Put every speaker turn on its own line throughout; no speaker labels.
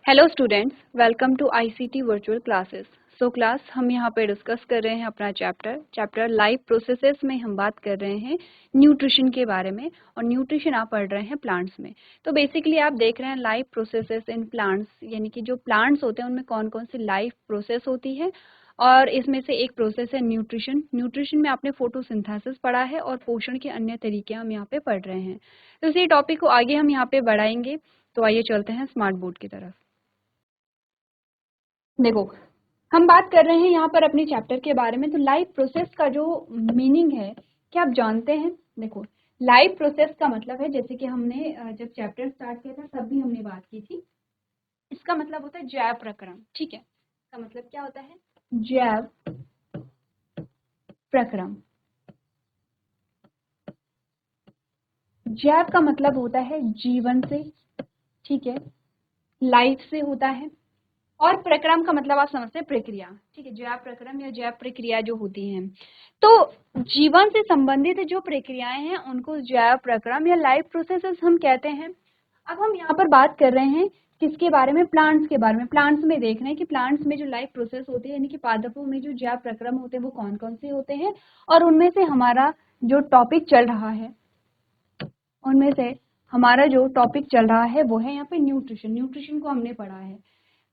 Hello students, welcome to ICT virtual classes. So class हम यहाँ पे डिस्कस कर रहे हैं अपना चैप्टर लाइफ प्रोसेसेस में हम बात कर रहे हैं न्यूट्रिशन के बारे में। और न्यूट्रिशन आप पढ़ रहे हैं प्लांट्स में। तो बेसिकली आप देख रहे हैं लाइफ प्रोसेसेस इन प्लांट्स, यानी कि जो प्लांट्स होते हैं उनमें कौन कौन सी लाइफ प्रोसेस होती है। और इसमें से एक प्रोसेस है न्यूट्रिशन। न्यूट्रिशन में आपने फोटोसिंथेसिस पढ़ा है और पोषण के अन्य तरीके हम यहाँ पे पढ़ रहे हैं। तो इसी टॉपिक को आगे हम यहाँ पे बढ़ाएंगे। तो आइए चलते हैं स्मार्ट बोर्ड की तरफ। देखो, हम बात कर रहे हैं यहाँ पर अपने चैप्टर के बारे में। तो लाइफ प्रोसेस का जो मीनिंग है, क्या आप जानते हैं? देखो, लाइफ प्रोसेस का मतलब है, जैसे कि हमने जब चैप्टर स्टार्ट किया था तब भी हमने बात की थी, इसका मतलब होता है जैव प्रक्रम। ठीक है, इसका मतलब क्या होता है? जैव प्रक्रम। जैव का मतलब होता है जीवन से, ठीक है, लाइफ से होता है। और प्रक्रम का मतलब आप समझते हैं प्रक्रिया, ठीक है, जैव प्रक्रम या जैव प्रक्रिया जो होती हैं। तो जीवन से संबंधित जो प्रक्रियाएं हैं उनको जैव प्रक्रम या लाइफ प्रोसेसेस हम कहते हैं। अब हम यहाँ पर बात कर रहे हैं किसके बारे में? प्लांट्स के बारे में। प्लांट्स में देख रहे हैं कि प्लांट्स में जो लाइफ प्रोसेस होती है, यानी कि पादपों में जो जैव प्रक्रम होते हैं वो कौन कौन से होते हैं। और उनमें से हमारा जो टॉपिक चल रहा है, उनमें से हमारा जो टॉपिक चल रहा है वो है यहाँ पे न्यूट्रिशन। न्यूट्रिशन को हमने पढ़ा है।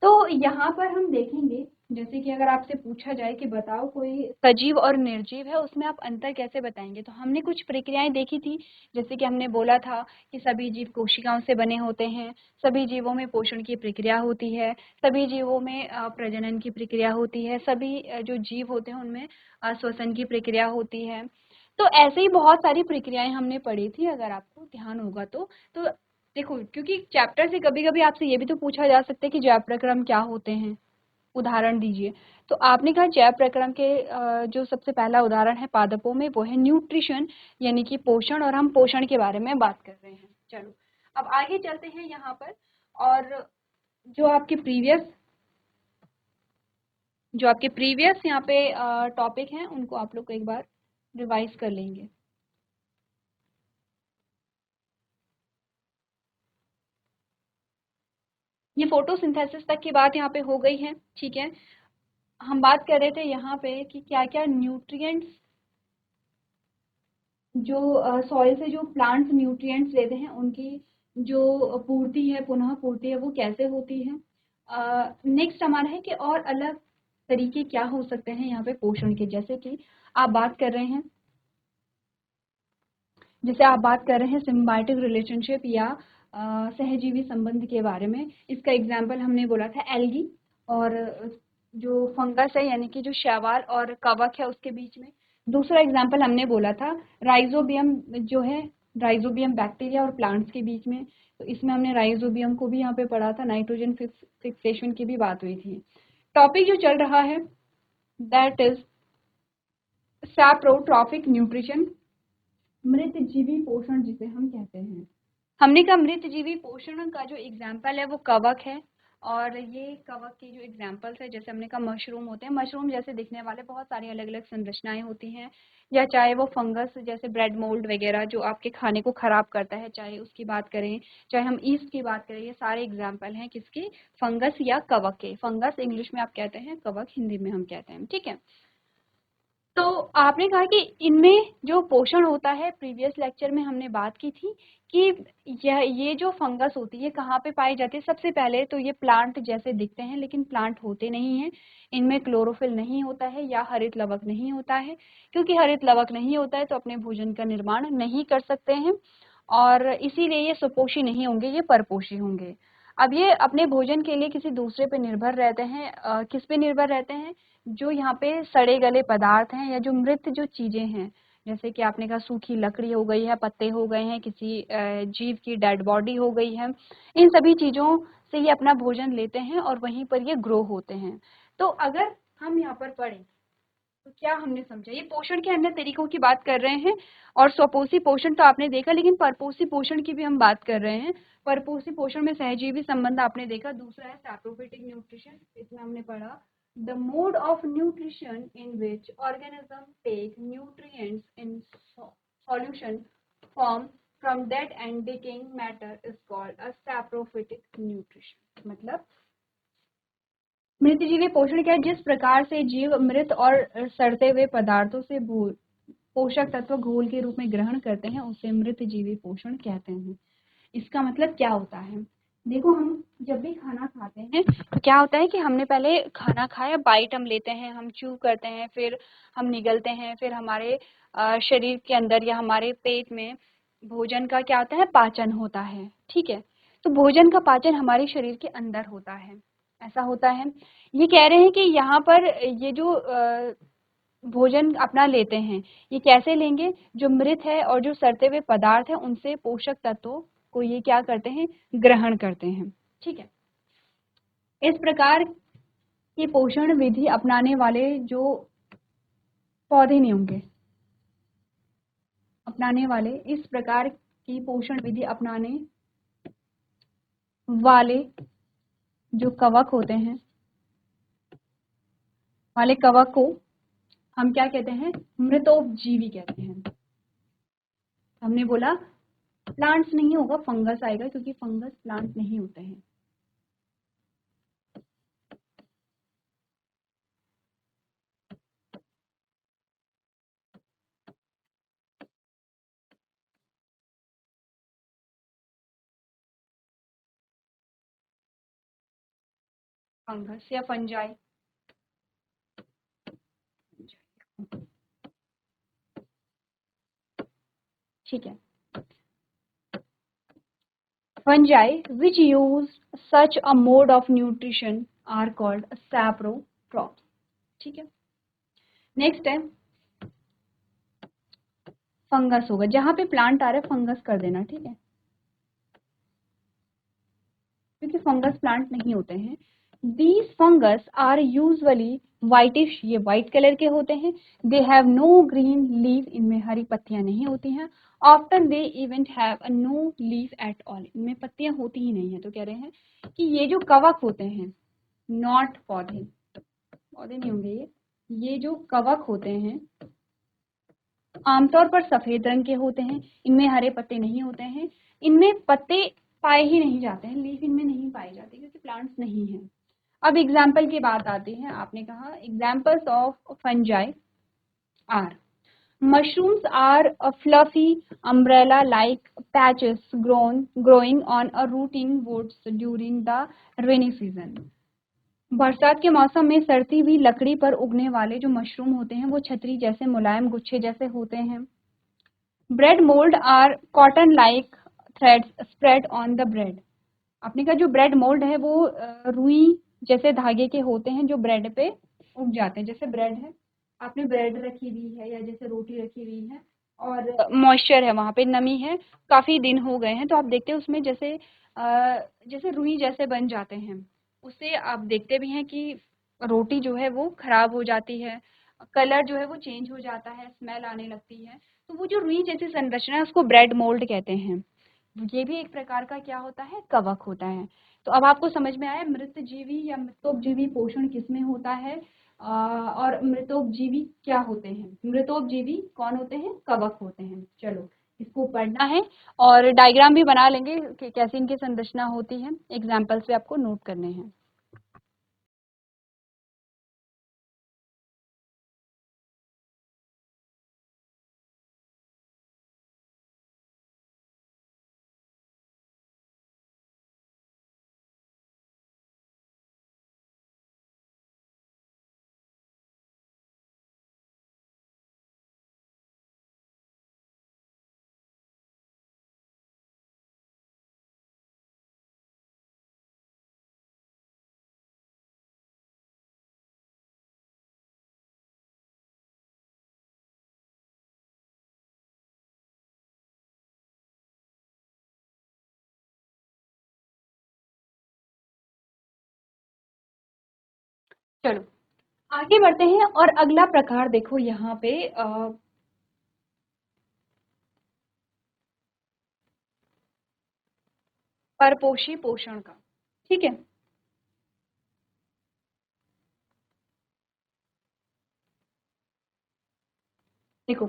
तो यहाँ पर हम देखेंगे, जैसे कि अगर आपसे पूछा जाए कि बताओ कोई सजीव और निर्जीव है, उसमें आप अंतर कैसे बताएंगे? तो हमने कुछ प्रक्रियाएं देखी थी, जैसे कि हमने बोला था कि सभी जीव कोशिकाओं से बने होते हैं, सभी जीवों में पोषण की प्रक्रिया होती है, सभी जीवों में प्रजनन की प्रक्रिया होती है, सभी जो जीव होते हैं उनमें श्वसन की प्रक्रिया होती है। तो ऐसे ही बहुत सारी प्रक्रियाएं हमने पढ़ी थी, अगर आपको ध्यान होगा तो देखो, क्योंकि चैप्टर से कभी कभी आपसे ये भी तो पूछा जा सकता है कि जैव प्रक्रम क्या होते हैं, उदाहरण दीजिए। तो आपने कहा जैव प्रक्रम के जो सबसे पहला उदाहरण है पादपों में वो है न्यूट्रिशन, यानी कि पोषण, और हम पोषण के बारे में बात कर रहे हैं। चलो अब आगे चलते हैं यहाँ पर। और जो आपके प्रीवियस यहाँ पे टॉपिक हैं उनको आप लोग एक बार रिवाइज कर लेंगे। ये फोटोसिंथेसिस तक की बात यहाँ पे हो गई है, ठीक है। हम बात कर रहे थे यहाँ पे कि क्या क्या न्यूट्रिएंट्स, जो सॉइल से जो प्लांट्स न्यूट्रिएंट्स लेते हैं उनकी जो पूर्ति है, पुनः पूर्ति है, वो कैसे होती है। नेक्स्ट हमारा है कि और अलग तरीके क्या हो सकते हैं यहाँ पे पोषण के, जैसे आप बात कर रहे हैं सिम्बायोटिक रिलेशनशिप या सहजीवी संबंध के बारे में। इसका एग्जाम्पल हमने बोला था एल्गी और जो फंगस है, यानी कि जो शैवाल और कवक है उसके बीच में। दूसरा एग्जाम्पल हमने बोला था राइजोबियम, जो है राइजोबियम बैक्टीरिया और प्लांट्स के बीच में। तो इसमें हमने राइजोबियम को भी यहाँ पे पढ़ा था, नाइट्रोजन फिक्सेशन की भी बात हुई थी। टॉपिक जो चल रहा है दैट इज सैप्रोट्रॉफिक न्यूट्रिशन, मृत जीवी पोषण जिसे हम कहते हैं। हमने कहा मृत जीवी पोषण का जो एग्जाम्पल है वो कवक है। और ये कवक के जो एग्जाम्पल्स है, जैसे हमने कहा मशरूम होते हैं, मशरूम जैसे दिखने वाले बहुत सारी अलग अलग संरचनाएं होती हैं। या चाहे वो फंगस जैसे ब्रेड मोल्ड वगैरह जो आपके खाने को खराब करता है, चाहे उसकी बात करें, चाहे हम ईस्ट की बात करें, ये सारे एग्जाम्पल हैं किसके? फंगस या कवक के। फंगस इंग्लिश में आप कहते हैं, कवक हिंदी में हम कहते हैं, ठीक है। तो आपने कहा कि इनमें जो पोषण होता है, प्रीवियस लेक्चर में हमने बात की थी कि ये जो फंगस होती है कहाँ पे पाई जाती है? सबसे पहले तो ये प्लांट जैसे दिखते हैं लेकिन प्लांट होते नहीं हैं। इनमें क्लोरोफिल नहीं होता है या हरित लवक नहीं होता है। क्योंकि हरित लवक नहीं होता है तो अपने भोजन का निर्माण नहीं कर सकते हैं, और इसीलिए ये सुपोषी नहीं होंगे, ये परपोषी होंगे। अब ये अपने भोजन के लिए किसी दूसरे पे निर्भर रहते हैं। किस पे निर्भर रहते हैं? जो यहाँ पे सड़े गले पदार्थ हैं या जो मृत जो चीजें हैं, जैसे कि आपने कहा सूखी लकड़ी हो गई है, पत्ते हो गए हैं, किसी जीव की डेड बॉडी हो गई है, इन सभी चीजों से ये अपना भोजन लेते हैं और वहीं पर ये ग्रो होते हैं। तो अगर हम यहाँ पर पढ़ें तो क्या हमने समझा? ये पोषण के अन्य तरीकों की बात कर रहे हैं। और स्वपोषी पोषण तो आपने देखा, लेकिन परपोषी पोषण की भी हम बात कर रहे हैं। परपोषी पोषण में सहजीवी संबंध आपने देखा। दूसरा है सैप्रोफिटिक न्यूट्रिशन, इसमें हमने पढ़ा the mode of nutrition in which organism take nutrients in solution form from dead and decaying matter is called a saprophytic nutrition. मतलब मृतजीवी पोषण क्या है? जिस प्रकार से जीव मृत और सड़ते हुए पदार्थों से पोषक तत्व घोल के रूप में ग्रहण करते हैं उसे मृतजीवी पोषण कहते हैं। इसका मतलब क्या होता है? देखो, हम जब भी खाना खाते हैं तो क्या होता है कि हमने पहले खाना खाया, बाइट हम लेते हैं, हम च्यू करते हैं, फिर हम निगलते हैं, फिर हमारे शरीर के अंदर या हमारे पेट में भोजन का क्या होता है? पाचन होता है। ठीक है, तो भोजन का पाचन हमारे शरीर के अंदर होता है, ऐसा होता है। ये कह रहे हैं कि यहाँ पर ये जो भोजन अपना लेते हैं, ये कैसे लेंगे? जो मृत है और जो सड़ते हुए पदार्थ है उनसे पोषक तत्वों को ये क्या करते हैं? ग्रहण करते हैं। ठीक है, इस प्रकार की पोषण विधि अपनाने वाले जो पौधे नहीं होंगे, अपनाने वाले इस प्रकार की पोषण विधि अपनाने वाले जो कवक होते हैं, वाले कवक को हम क्या कहते हैं? मृतोपजीवी कहते हैं। हमने बोला प्लांट्स नहीं होगा, फंगस आएगा, क्योंकि फंगस प्लांट नहीं होते हैं। फंगस या फंजाई, ठीक है। Fungi which use such a mode of nutrition are called saprotrophs। ठीक है, नेक्स्ट है फंगस होगा, जहां पे प्लांट आ रहा है फंगस कर देना। ठीक है, क्योंकि फंगस प्लांट नहीं होते हैं। These fungus are usually whitish, ये व्हाइट कलर के होते हैं। They have no green leaf, इनमें हरी पत्तियां नहीं होती हैं। Often they even have a no leaf at all, इनमें पत्तियां होती ही नहीं है। तो कह रहे हैं कि ये जो कवक होते हैं, नॉट पौधे, पौधे नहीं होंगे ये जो कवक होते हैं आमतौर पर सफेद रंग के होते हैं, इनमें हरे पत्ते नहीं होते हैं, इनमें पत्ते पाए ही नहीं जाते हैं, लीफ इनमें नहीं पाई जाती क्योंकि प्लांट्स नहीं है। अब एग्जाम्पल की बात आती है, आपने कहा examples of fungi are mushrooms are a fluffy umbrella like patches growing on a rooting woods during the rainy season। बरसात के मौसम में सड़ती हुई लकड़ी पर उगने वाले जो मशरूम होते हैं वो छतरी जैसे मुलायम गुच्छे जैसे होते हैं। Bread mold are cotton like threads spread on the bread. आपने कहा जो ब्रेड मोल्ड है वो रुई जैसे धागे के होते हैं जो ब्रेड पे उग जाते हैं। जैसे ब्रेड है, आपने ब्रेड रखी हुई है या जैसे रोटी रखी हुई है और मॉइस्चर है, वहां पे नमी है, काफी दिन हो गए हैं, तो आप देखते हैं उसमें जैसे रुई जैसे बन जाते हैं। उससे आप देखते भी हैं कि रोटी जो है वो खराब हो जाती है, कलर जो है वो चेंज हो जाता है, स्मेल आने लगती है। तो वो जो रुई जैसी संरचना है उसको ब्रेड मोल्ड कहते हैं। ये भी एक प्रकार का क्या होता है? कवक होता है। तो अब आपको समझ में आया मृतजीवी या मृतोपजीवी पोषण किसमें होता है और मृतोपजीवी क्या होते हैं। मृतोपजीवी कौन होते हैं? कवक होते हैं। चलो, इसको पढ़ना है और डायग्राम भी बना लेंगे कि कैसे इनकी संरचना होती है, एग्जाम्पल्स भी आपको नोट करने हैं। चलो आगे बढ़ते हैं और अगला प्रकार देखो यहाँ पे परपोषी पोषण का। ठीक है, देखो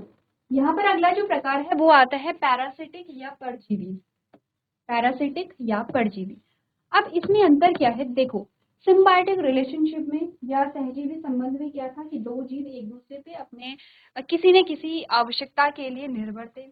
यहाँ पर अगला जो प्रकार है वो आता है पैरासिटिक या परजीवी। पैरासिटिक या परजीवी। अब इसमें अंतर क्या है, देखो सिम्बायोटिक रिलेशनशिप में या सहजीवी संबंध में क्या था कि दो जीव एक दूसरे पे अपने किसी न किसी आवश्यकता के लिए निर्भर थे,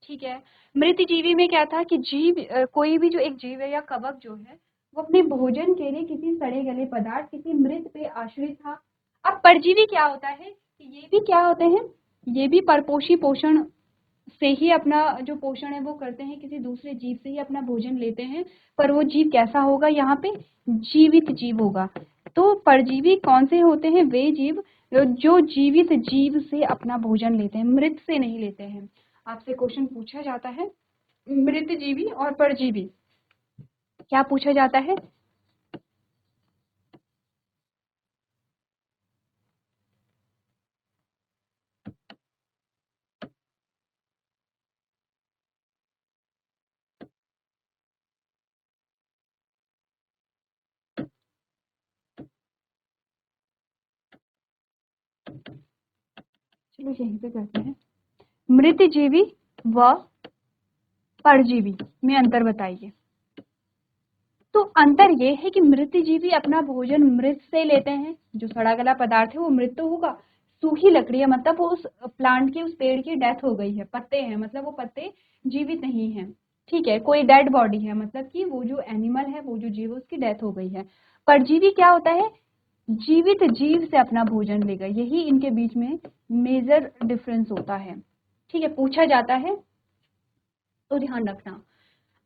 ठीक है। मृतजीवी में क्या था कि जीव कोई भी जो एक जीव है या कवक जो है वो अपने भोजन के लिए किसी सड़े गले पदार्थ, किसी मृत पे आश्रित था। अब परजीवी क्या होता है कि ये भी क्या होते हैं, ये भी परपोषी पोषण से ही अपना जो पोषण है वो करते हैं, किसी दूसरे जीव से ही अपना भोजन लेते हैं। पर वो जीव कैसा होगा, यहाँ पे जीवित जीव होगा। तो परजीवी कौन से होते हैं, वे जीव जो जीवित जीव से अपना भोजन लेते हैं, मृत से नहीं लेते हैं। आपसे क्वेश्चन पूछा जाता है मृत जीवी और परजीवी, क्या पूछा जाता है? चलो यहीं पे करते हैं, मृत जीवी व परजीवी में अंतर बताइए। तो अंतर ये है कि मृतजीवी अपना भोजन मृत से लेते हैं, जो सड़ा गला पदार्थ है वो मृत तो होगा, सूखी लकड़ी है मतलब वो उस प्लांट की, उस पेड़ की डेथ हो गई है, पत्ते हैं मतलब वो पत्ते जीवित नहीं है, ठीक है, कोई डेड बॉडी है मतलब कि वो जो एनिमल है, वो जो जीव है उसकी डेथ हो गई है। परजीवी क्या होता है, जीवित जीव से अपना भोजन लेगा, यही इनके बीच में मेजर डिफरेंस होता है, ठीक है, पूछा जाता है तो ध्यान रखना।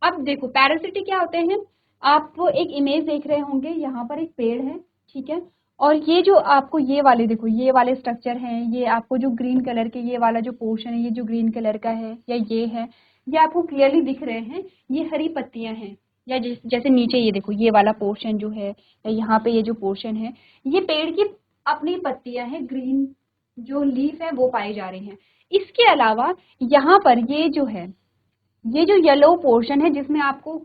अब देखो पैरासिटिक क्या होते हैं, आप एक इमेज देख रहे होंगे, यहाँ पर एक पेड़ है, ठीक है, और ये जो आपको ये वाले देखो, ये वाले स्ट्रक्चर हैं, ये आपको जो ग्रीन कलर के ये वाला जो पोर्शन है, ये जो ग्रीन कलर का है या ये है, ये आपको क्लियरली दिख रहे हैं, ये हरी पत्तियां हैं। या जैसे नीचे ये देखो, ये वाला पोर्शन जो है या यहाँ पे ये जो पोर्शन है, ये पेड़ की अपनी पत्तियां हैं, ग्रीन जो लीफ है वो पाई जा रही हैं। इसके अलावा यहाँ पर ये जो है, ये जो येलो पोर्शन है जिसमें आपको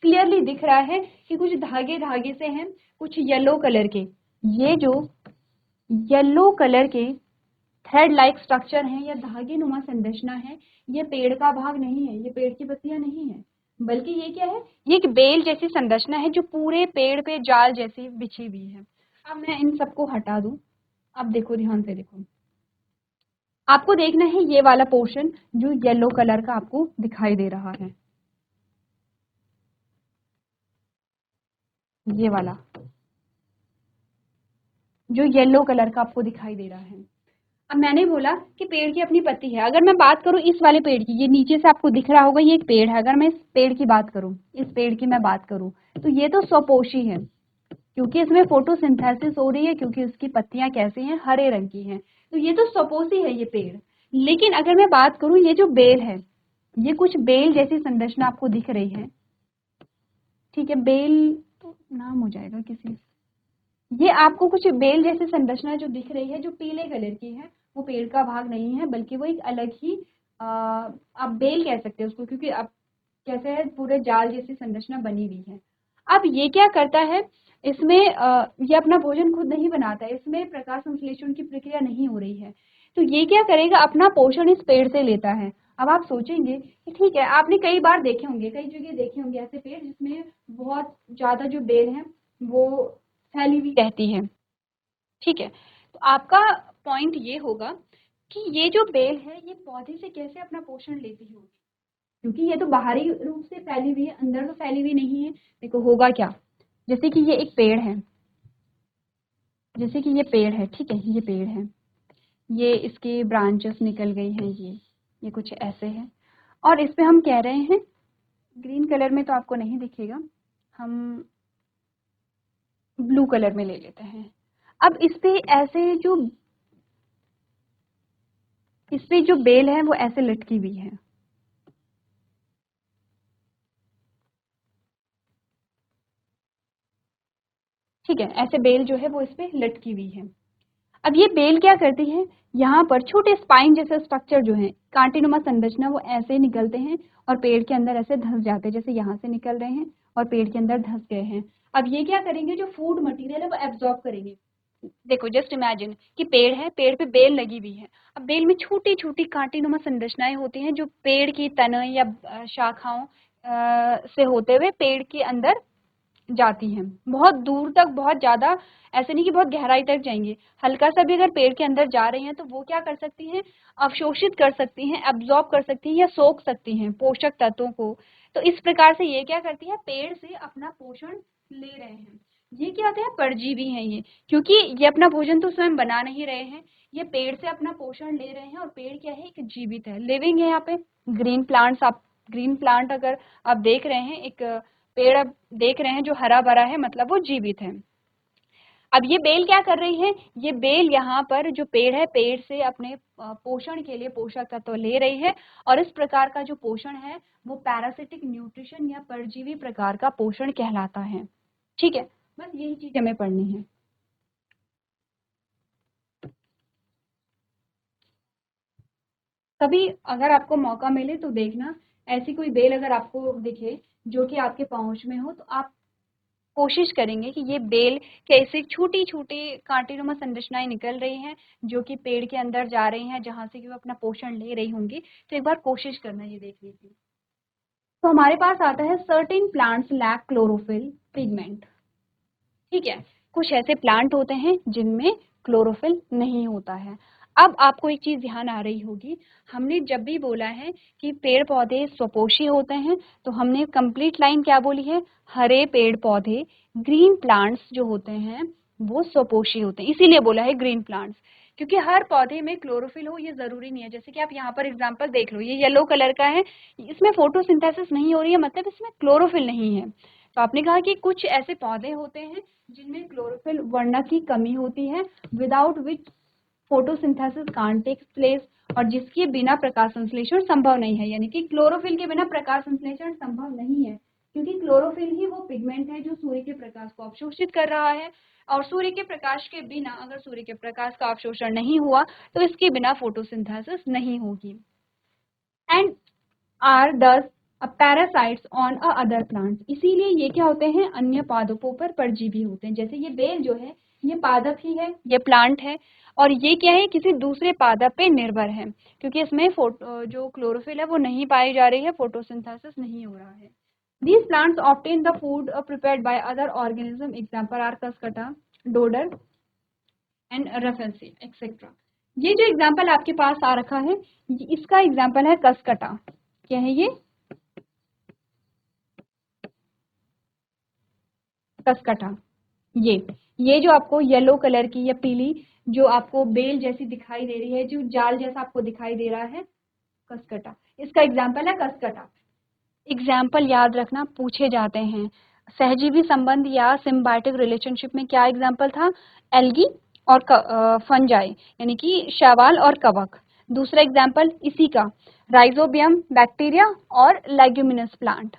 क्लियरली दिख रहा है कि कुछ धागे धागे से हैं, कुछ येलो कलर के, ये जो येलो कलर के थ्रेड लाइक स्ट्रक्चर हैं या धागे नुमा संरचना है, ये पेड़ का भाग नहीं है, ये पेड़ की पत्तियां नहीं है, बल्कि ये क्या है, ये एक बेल जैसी संरचना है जो पूरे पेड़ पे जाल जैसी बिछी हुई है। अब मैं इन सबको हटा दूं, अब देखो ध्यान से देखो, आपको देखना है ये वाला पोर्शन जो येलो कलर का आपको दिखाई दे रहा है, ये वाला जो येलो कलर का आपको दिखाई दे रहा है। अब मैंने बोला कि पेड़ की अपनी पत्ती है, अगर मैं बात करूं इस वाले पेड़ की, ये नीचे से आपको दिख रहा होगा ये एक पेड़ है, अगर मैं इस पेड़ की बात करूं, इस पेड़ की मैं बात करूं, तो ये तो स्वपोषी है क्योंकि इसमें फोटोसिंथेसिस हो रही है, क्योंकि उसकी पत्तियां कैसी हैं, हरे रंग की हैं, तो ये तो स्वपोषी है ये पेड़। लेकिन अगर मैं बात करूं ये जो बेल है, ये कुछ बेल जैसी संरचना आपको दिख रही है, ठीक है, बेल तो नाम हो जाएगा किसी, ये आपको कुछ बेल जैसी संरचना जो दिख रही है जो पीले कलर की है, वो पेड़ का भाग नहीं है, बल्कि वो एक अलग ही आप बेल कह सकते हैं उसको, क्योंकि अब कैसे है, पूरे जाल जैसी संरचना बनी हुई है। अब ये क्या करता है, इसमें ये अपना भोजन खुद नहीं बनाता है, इसमें प्रकाश संश्लेषण की प्रक्रिया नहीं हो रही है, तो ये क्या करेगा, अपना पोषण इस पेड़ से लेता है। अब आप सोचेंगे कि ठीक है, आपने कई बार देखे होंगे, कई जगह देखे होंगे ऐसे पेड़ जिसमें बहुत ज्यादा जो बेल है वो फैली हुई रहती है, ठीक है, तो आपका पॉइंट ये होगा कि ये जो बेल है ये पौधे से कैसे अपना पोषण लेती होगी, क्योंकि ये तो बाहरी रूप से फैली हुई है, अंदर तो फैली हुई नहीं है। देखो होगा क्या, जैसे कि ये एक पेड़ है, जैसे कि ये पेड़ है, ठीक है, ये पेड़ है, ये इसके ब्रांचेस निकल गई हैं, ये कुछ ऐसे है, और इस पे हम कह रहे हैं, ग्रीन कलर में तो आपको नहीं दिखेगा, हम ब्लू कलर में ले लेते हैं। अब इस पे जो बेल है वो ऐसे लटकी हुई है, ठीक है, ऐसे बेल जो है वो इस पे लटकी हुई है। अब ये बेल क्या करती है, यहाँ पर छोटे स्पाइन जैसे स्ट्रक्चर जो है, कांटेनुमा संरचना, वो ऐसे निकलते हैं और पेड़ के अंदर ऐसे धंस जाते हैं, जैसे यहाँ से निकल रहे हैं और पेड़ के अंदर धंस गए हैं। अब ये क्या करेंगे, जो फूड मटेरियल है वो एब्जॉर्ब करेंगे, देखो जस्ट इमेजिन कि पेड़ है, पेड़ पे बेल लगी हुई है। अब बेल में छोटी छोटी कांटेनुमा संरचनाएं होती हैं जो पेड़ की तने या शाखाओं से होते हुए पेड़ के अंदर जाती हैं, बहुत दूर तक, बहुत ज्यादा, ऐसे नहीं कि बहुत गहराई तक जाएंगे, हल्का सा भी अगर पेड़ के अंदर जा रही हैं तो वो क्या कर सकती हैं, अवशोषित कर सकती हैं, एब्जॉर्ब कर सकती हैं या सोख सकती हैं पोषक तत्वों को। तो इस प्रकार से ये क्या करती है, पेड़ से अपना पोषण ले रहे हैं। ये क्या होते हैं, परजीवी हैं ये, क्योंकि ये अपना भोजन तो स्वयं बना नहीं रहे हैं, ये पेड़ से अपना पोषण ले रहे हैं। और पेड़ क्या है, एक जीवित है, लिविंग है। यहाँ पे ग्रीन प्लांट्स, आप ग्रीन प्लांट अगर आप देख रहे हैं, एक पेड़ आप देख रहे हैं जो हरा भरा है, मतलब वो जीवित है। अब ये बेल क्या कर रही है, ये बेल यहाँ पर जो पेड़ है, पेड़ से अपने पोषण के लिए पोषक तत्व ले रही है। और इस प्रकार का जो पोषण है वो पैरासिटिक न्यूट्रिशन या परजीवी प्रकार का पोषण कहलाता है। ठीक है, बस यही चीज हमें पढ़नी है। कभी अगर आपको मौका मिले तो देखना, ऐसी कोई बेल अगर आपको दिखे जो कि आपके पहुंच में हो, तो आप कोशिश करेंगे कि ये बेल कैसे छोटी छोटी कांटेनुमा संरचनाएं निकल रही हैं जो कि पेड़ के अंदर जा रही हैं, जहां से कि वो अपना पोषण ले रही होंगी। तो एक बार कोशिश करना ये देखने की। तो हमारे पास आता है certain plants lack chlorophyll pigment. ठीक है, कुछ ऐसे प्लांट होते हैं जिनमें क्लोरोफिल नहीं होता है। अब आपको एक चीज ध्यान आ रही होगी, हमने जब भी बोला है कि पेड़ पौधे स्वपोषी होते हैं, तो हमने कंप्लीट लाइन क्या बोली है, हरे पेड़ पौधे, ग्रीन प्लांट्स जो होते हैं वो स्वपोषी होते हैं, इसीलिए बोला है ग्रीन प्लांट्स। क्योंकि हर पौधे में क्लोरोफिल हो ये जरूरी नहीं है। जैसे कि आप यहाँ पर एग्जांपल देख लो, ये येलो कलर का है, इसमें फोटोसिंथेसिस नहीं हो रही है, मतलब इसमें क्लोरोफिल नहीं है। तो आपने कहा कि कुछ ऐसे पौधे होते हैं जिनमें क्लोरोफिल वर्ण की कमी होती है, without which photosynthesis can't take place, और जिसके बिना प्रकाश संश्लेषण संभव नहीं है। यानी कि क्लोरोफिल के बिना प्रकाश संश्लेषण संभव नहीं है, क्योंकि क्लोरोफिल ही वो पिगमेंट है जो सूर्य के प्रकाश को अवशोषित कर रहा है। और सूर्य के प्रकाश के बिना, अगर सूर्य के प्रकाश का अवशोषण नहीं हुआ तो इसके बिना फोटोसिंथेसिस नहीं होगी। एंड आर दस parasites on a other plants, इसीलिए ये क्या होते हैं, अन्य पादपों पर परजीवी होते हैं। जैसे ये बेल जो है ये पादप ही है, ये प्लांट है, और ये क्या है, किसी दूसरे पादप पे निर्भर है, क्योंकि इसमें जो क्लोरोफिल है वो नहीं पाई जा रही है, फोटोसिंथेसिस नहीं हो रहा है। These plants obtain the food prepared by other organism. Example are Cuscuta, Dodder and Rafflesia, etc. ये जो एग्जाम्पल आपके पास आ रखा है, इसका एग्जाम्पल है कसकटा। क्या है ये, कसकटा। ये जो आपको येलो कलर की या पीली जो आपको बेल जैसी दिखाई दे रही है, जो जाल जैसा आपको दिखाई दे रहा है, कसकटा, इसका एग्जाम्पल है कसकटा। एग्जाम्पल याद रखना, पूछे जाते हैं। सहजीवी संबंध या सिम्बायोटिक रिलेशनशिप में क्या एग्जाम्पल था, एल्गी और फंजाई, यानी कि शैवाल और कवक। दूसरा एग्जाम्पल इसी का, राइजोबियम बैक्टीरिया और लेग्यूमिनस प्लांट।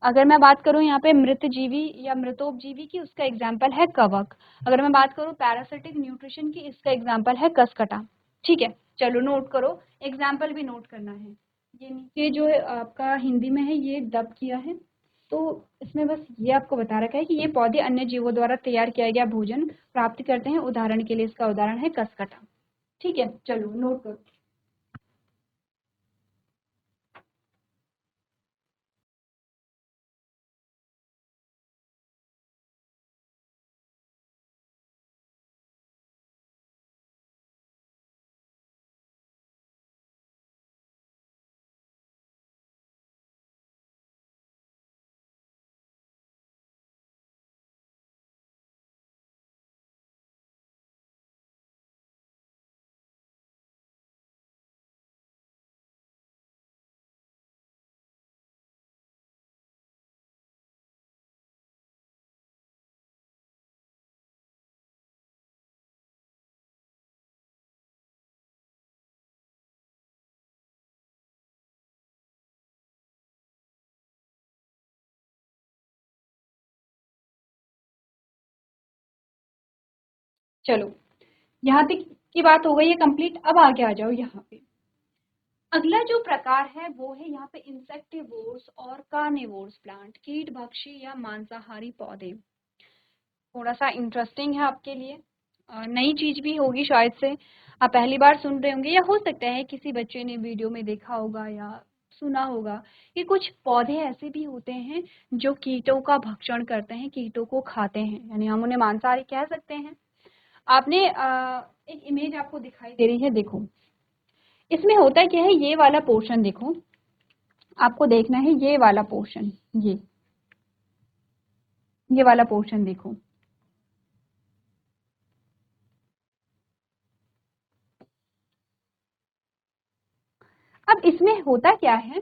अगर मैं बात करूं यहाँ पे मृतजीवी या मृतोपजीवी की, उसका एग्जाम्पल है कवक। अगर मैं बात करूं पैरासिटिक न्यूट्रिशन की, इसका एग्जाम्पल है कसकटा। ठीक है, चलो नोट करो, एग्जाम्पल भी नोट करना है। ये नीचे जो है आपका हिंदी में है, ये डब किया है, तो इसमें बस ये आपको बता रखा है कि ये पौधे अन्य जीवों द्वारा तैयार किया गया भोजन प्राप्त करते हैं। उदाहरण के लिए इसका उदाहरण है कसकटा। ठीक है, चलो नोट करो। चलो, यहाँ तक की बात हो गई है कंप्लीट। अब आगे आ जाओ यहाँ पे। अगला जो प्रकार है वो है यहाँ पे इंसेक्टिवोर्स और कार्निवोर्स प्लांट, कीट भक्षी या मांसाहारी पौधे। थोड़ा सा इंटरेस्टिंग है आपके लिए। नई चीज भी होगी, शायद से आप पहली बार सुन रहे होंगे, या हो सकता है किसी बच्चे ने वीडियो में देखा होगा या सुना होगा कि कुछ पौधे ऐसे भी होते हैं जो कीटों का भक्षण करते हैं, कीटों को खाते हैं, यानी हम उन्हें मांसाहारी कह सकते हैं। आपने एक इमेज आपको दिखाई दे रही है, देखो इसमें होता क्या है, ये वाला पोर्शन देखो, आपको देखना है ये वाला पोर्शन, ये वाला पोर्शन देखो। अब इसमें होता क्या है,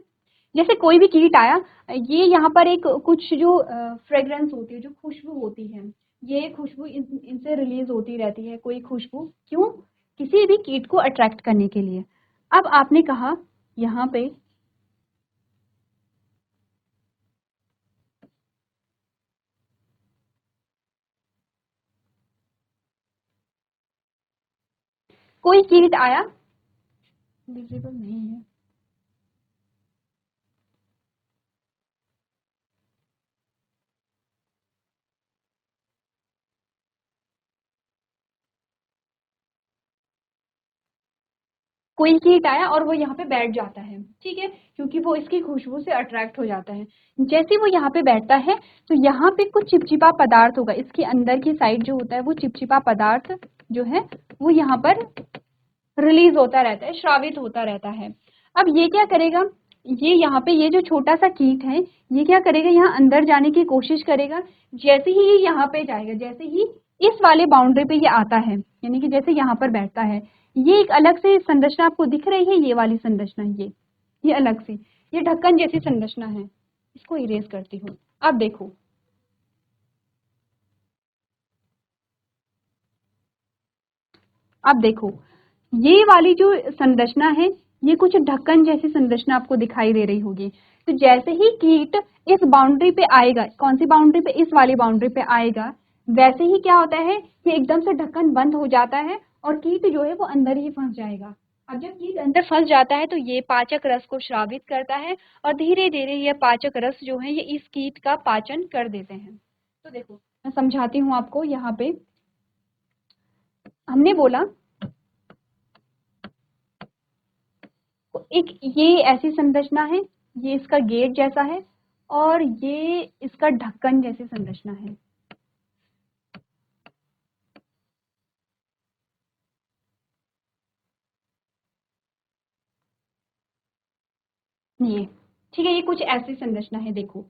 जैसे कोई भी कीट आया, ये यहाँ पर एक कुछ जो फ्रेग्रेंस होती है, जो खुशबू होती है, ये खुशबू इनसे रिलीज होती रहती है, कोई खुशबू, क्यों? किसी भी कीट को अट्रैक्ट करने के लिए। अब आपने कहा यहाँ पे कोई कीट आया, विजिबल नहीं है, कोई कीट आया और वो यहाँ पे बैठ जाता है, ठीक है, क्योंकि वो इसकी खुशबू से अट्रैक्ट हो जाता है। जैसे वो यहाँ पे बैठता है तो यहाँ पे कुछ चिपचिपा पदार्थ होगा, इसकी अंदर की साइड जो होता है वो चिपचिपा पदार्थ जो है वो यहाँ पर रिलीज होता रहता है, श्रावित होता रहता है। अब ये क्या करेगा, ये यहाँ पे ये जो छोटा सा कीट है, ये क्या करेगा, यहाँ अंदर जाने की कोशिश करेगा। जैसे ही ये यहाँ पे जाएगा, जैसे ही इस वाले बाउंड्री पे ये आता है, यानी कि जैसे यहाँ पर बैठता है, ये एक अलग से संरचना आपको दिख रही है, ये वाली संरचना, ये अलग से, ये ढक्कन जैसी संरचना है। इसको इरेज करती हूँ। अब देखो, अब देखो ये वाली जो संरचना है, ये कुछ ढक्कन जैसी संरचना आपको दिखाई दे रही होगी। तो जैसे ही कीट इस बाउंड्री पे आएगा, कौन सी बाउंड्री पे, इस वाली बाउंड्री पे आएगा, वैसे ही क्या होता है कि एकदम से ढक्कन बंद हो जाता है और कीट जो है वो अंदर ही फंस जाएगा। अब जब कीट अंदर फंस जाता है तो ये पाचक रस को स्रावित करता है और धीरे धीरे ये पाचक रस जो है ये इस कीट का पाचन कर देते हैं। तो देखो मैं समझाती हूँ आपको, यहाँ पे हमने बोला एक ये ऐसी संरचना है, ये इसका गेट जैसा है और ये इसका ढक्कन जैसी संरचना है। ये ठीक है, ये कुछ ऐसी संरचना है, देखो।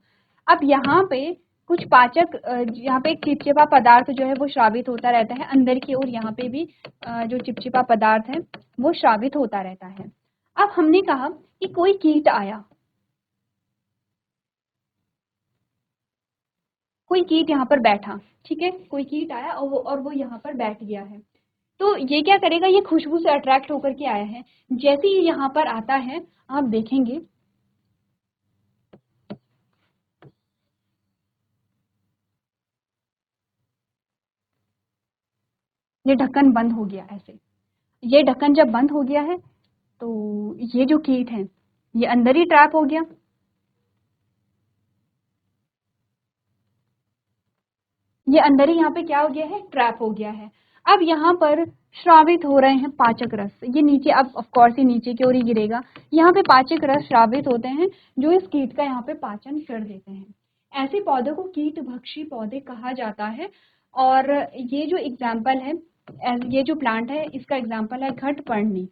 अब यहाँ पे कुछ पाचक, यहाँ पे एक चिपचिपा पदार्थ जो है वो श्रावित होता रहता है अंदर की ओर, यहाँ पे भी जो चिपचिपा पदार्थ है वो श्रावित होता रहता है। अब हमने कहा कि कोई कीट आया, कोई कीट यहाँ पर बैठा, ठीक है, कोई कीट आया और वो यहाँ पर बैठ गया है। तो ये क्या करेगा, ये खुशबू से अट्रैक्ट होकर के आया है। जैसे ही यहाँ पर आता है, आप देखेंगे ये ढक्कन बंद हो गया ऐसे। ये ढक्कन जब बंद हो गया है तो ये जो कीट है ये अंदर ही ट्रैप हो गया। ये अंदर ही यहाँ पे क्या हो गया है, ट्रैप हो गया है। अब यहाँ पर श्रावित हो रहे हैं पाचक रस, ये नीचे, अब ऑफ कोर्स ये नीचे की ओर ही गिरेगा। यहाँ पे पाचक रस श्रावित होते हैं जो इस कीट का यहाँ पे पाचन कर देते हैं। ऐसे पौधों को कीट भक्षी पौधे कहा जाता है। और ये जो एग्जाम्पल है, ये जो प्लांट है इसका एग्जाम्पल है घटपर्णी।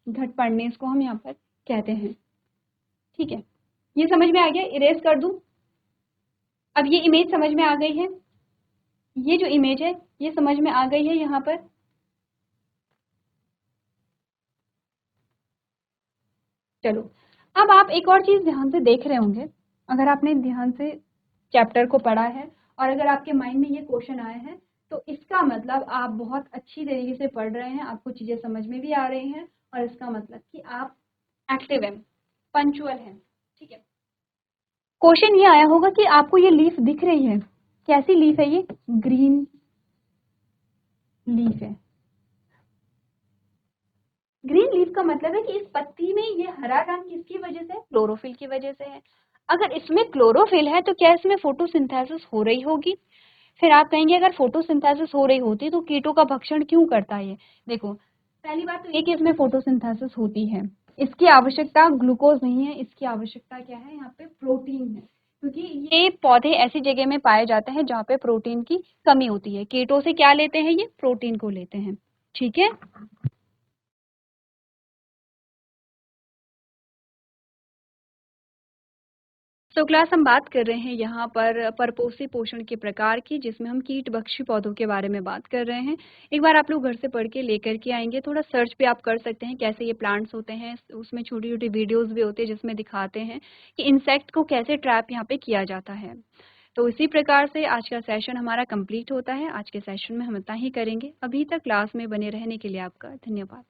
घटपर्णी इसको हम यहाँ पर कहते हैं, ठीक है। ये समझ में आ गया, इरेज कर दूं। अब ये इमेज समझ में आ गई है, ये जो इमेज है ये समझ में आ गई है यहाँ पर। चलो, अब आप एक और चीज ध्यान से देख रहे होंगे, अगर आपने ध्यान से चैप्टर को पढ़ा है और अगर आपके माइंड में ये क्वेश्चन आए हैं तो इसका मतलब आप बहुत अच्छी तरीके से पढ़ रहे हैं, आपको चीजें समझ में भी आ रही हैं और इसका मतलब कि आप एक्टिव हैं, पंचुअल हैं, ठीक है। क्वेश्चन ये आया होगा कि आपको ये लीफ दिख रही है, कैसी लीफ है, ये ग्रीन लीफ है। ग्रीन लीफ का मतलब है कि इस पत्ती में ये हरा रंग किसकी वजह से, क्लोरोफिल की वजह से है। अगर इसमें क्लोरोफिल है तो क्या इसमें फोटोसिंथेसिस हो रही होगी? फिर आप कहेंगे अगर फोटोसिंथेसिस हो रही होती तो कीटों का भक्षण क्यों करता है ये? देखो, पहली बात तो ये कि इसमें फोटोसिंथेसिस होती है। इसकी आवश्यकता ग्लूकोज नहीं है, इसकी आवश्यकता क्या है? यहाँ पे प्रोटीन है, क्योंकि ये पौधे ऐसी जगह में पाए जाते हैं जहाँ पे प्रोटीन की कमी होती है। कीटों से क्या लेते हैं? ये प्रोटीन को लेते हैं। ठीक है। तो क्लास हम बात कर रहे हैं यहाँ पर परपोषी पोषण के प्रकार की, जिसमें हम कीटभक्षी पौधों के बारे में बात कर रहे हैं। एक बार आप लोग घर से पढ़ के लेकर के आएंगे, थोड़ा सर्च भी आप कर सकते हैं कैसे ये प्लांट्स होते हैं। उसमें छोटी छोटी वीडियोस भी होती है जिसमें दिखाते हैं कि इंसेक्ट को कैसे ट्रैप यहाँ पे किया जाता है। तो इसी प्रकार से आज का सेशन हमारा कंप्लीट होता है। आज के सेशन में हम इतना ही करेंगे। अभी तक क्लास में बने रहने के लिए आपका धन्यवाद।